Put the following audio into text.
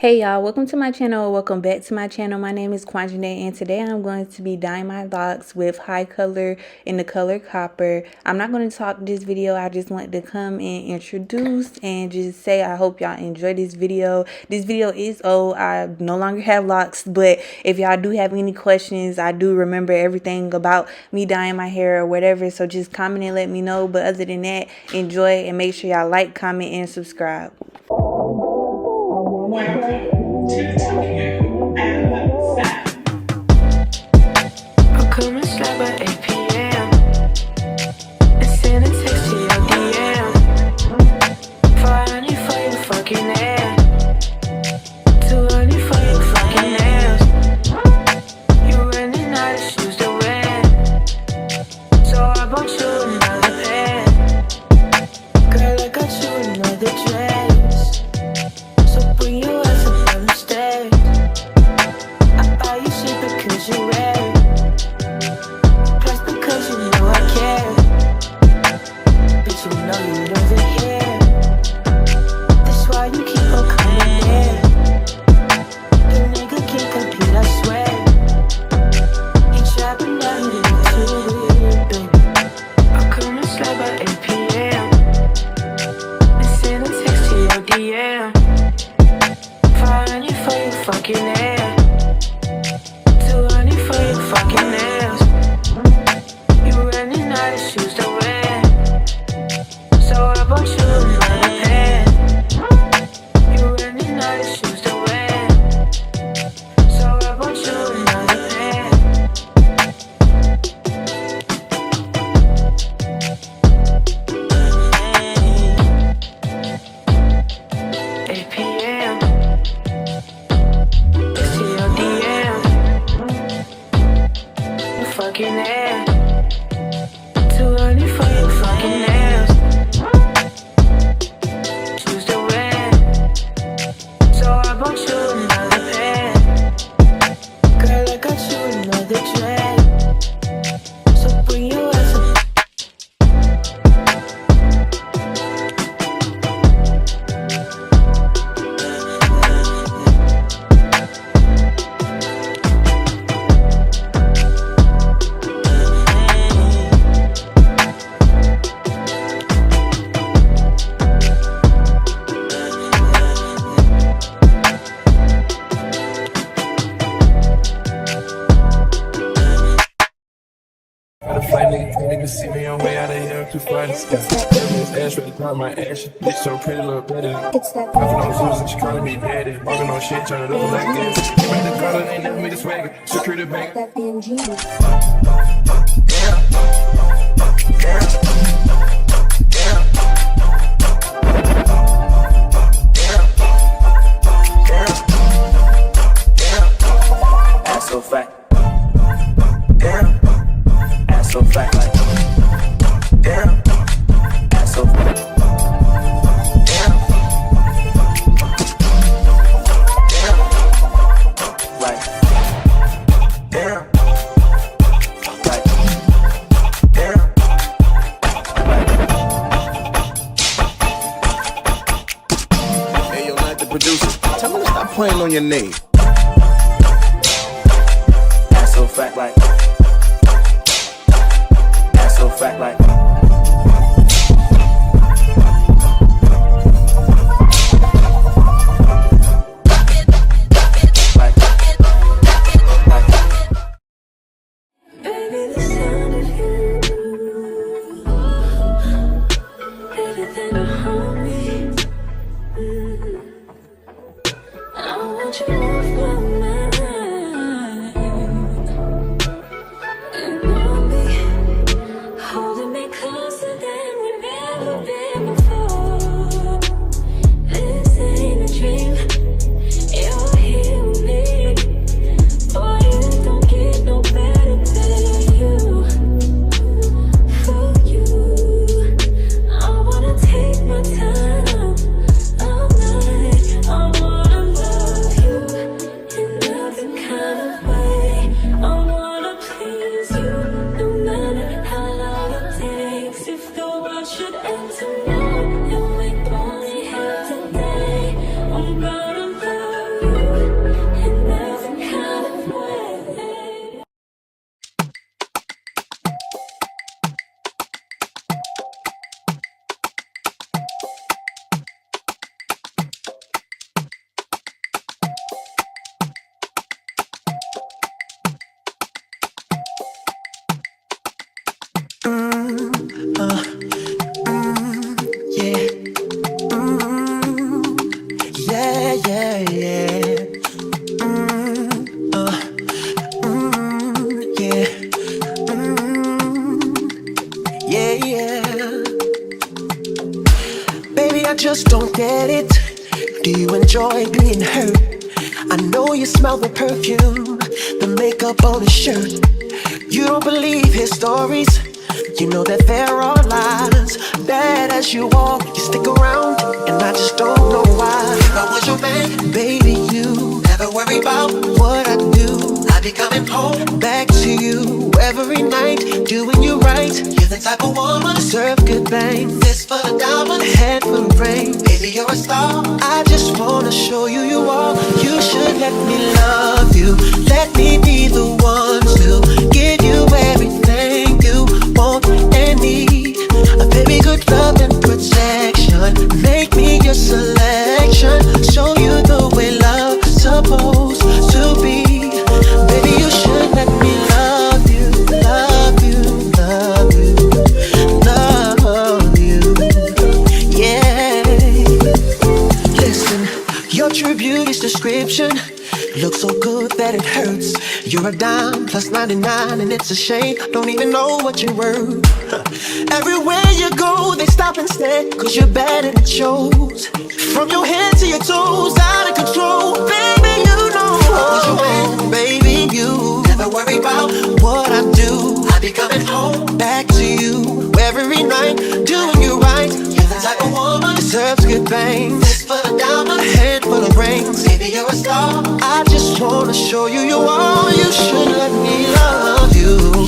Hey y'all, welcome to my channel, or welcome back to my channel. My name is Quanjenae, and today I'm going to be dyeing my locks with HiColor in the color copper. I'm not going to talk this video. I just want to come and introduce and just say I hope y'all enjoy this video. This video is old. I no longer have locks, but if y'all do have any questions, I do remember everything about me dyeing my hair or whatever, so just comment and let me know. But other than that, enjoy and make sure y'all like, comment, and subscribe. Welcome to Tokyo and South. I'll come and slap at 8 p.m. and send a text to your DM. $500 for your fucking ass, $200 for your fucking nails. You're running out of shoes to wear, so I bought you another pair. Girl, I got you another dress, so bring your ass up on the stairs. I buy you shit because you're rare, plus because you know I care. Bitch, you know they're here. That's why you keep on coming here. The nigga can't compete, I swear. You trapping now, you look too weird, baby. I'll come and slap at 8 p.m. and send a text to your DM. $500 for your fucking hair, $200 for your fucking nails. You running out of shoes to wear, so I bought you another pair. You running out of shoes to wear, so I bought you another pair. 8 p.m. It's to your DM. Your fucking hair, $200 for your fucking nails. Shoes to wear, so I bought you another pair. Girl, I got you another dress, so bring your ass up. Niggas see me on way out of here too far to stop. Ass ready to pop my ass. Bitch so pretty, look better. Popping on Zeus and she calling me daddy. Walking on shit, turn it over like this. Make the color, ain't never made a swagger. Security bank. Ass so fat. Damn. Ass so fat like. Damn. Ass so fat. Damn. Damn. Like. Damn. Like. Damn. Like. Hey, yo, not the producer. Tell me to stop playing on your name. Ass so fat like. Ass so fat like. Baby, the sound of you, better than a homie. I want you more. Yeah. Yeah, yeah, yeah. Yeah. Yeah, yeah. Baby, I just don't get it. Do you enjoy being hurt? I know you smell the perfume, the makeup on his shirt. You don't believe his stories. You know that there are lies. Bad as you are, you stick around, and I just don't know why. If I was your man, baby, you never worry about what I do. I be coming home back to you every night, doing you right. You're the type of woman deserve good things. Fist full of diamonds, head full of rain. Baby, you're a star. I just wanna show you you are. You should let me love you. Let me be the one to give you everything you want and need. A baby, good love and protection. Make me your selection. Show you the way love's supposed to be. Baby, you should let me love you, love you, love you, love you. Yeah. Listen, your true beauty's description looks so good that it hurts. You're a dime plus 99 and it's a shame. Don't even know what you're worth. Everywhere you go, they stop and stare, cause you're bad and it shows. From your head to your toes, out of control. Baby, you know. Baby, you never worry about what I do. I be coming home back to you every night, doing you right. You're the type of woman deserves good things. Fist full of diamonds, head full of rings. Baby, you're a star. I just wanna show you you are. You should let me love you.